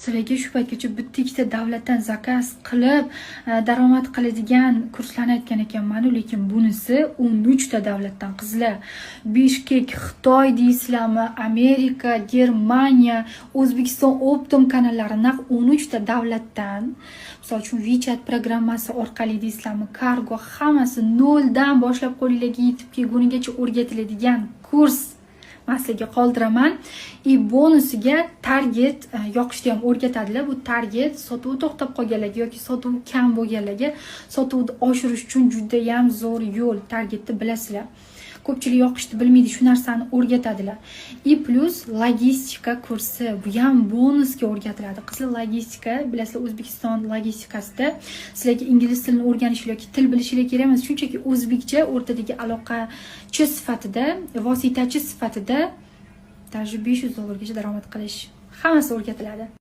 Sizlarga shu paytgacha bitta ikkita davlatdan zakaz qilib daromad qiladigan kurslarni aytgan ekanman, lekin bunisi 13 ta davlatdan qizlar. Bishkek, Xitoy deysizlarmi, Amerika, Germaniya, O'zbekiston Optum kanallari naq 13 ta davlatdan. Misol uchun WeChat programmasi orqali deysizlarmi, kargo, hammasi noldan boshlab qo'lingizga yetib kelgunigacha o'rgatiladigan kurs masalaga qoldiraman. Bonusiga target yoqishni ham o'rgatadilar. Bu target sotuv to'xtab qolganlarga yoki sotuv kam bo'lganlarga sotuvni oshirish uchun juda ham zo'r yo'l. Targetni bilasizlar. Ko'pchilik yoqishni bilmaydi, shu narsani o'rgatadilar. Plus logistika kursi, bu ham bonusga o'rgatiladi. Qizlar logistika, bilasizlar, O'zbekiston logistikasida sizlarga ingliz tilini o'rganish yoki til bilishingiz kerak emas, shunchaki o'zbekcha o'rtadagi aloqachi sifatida, vositachi sifatida $500 gacha daromad qilish hammasi o'rgatiladi.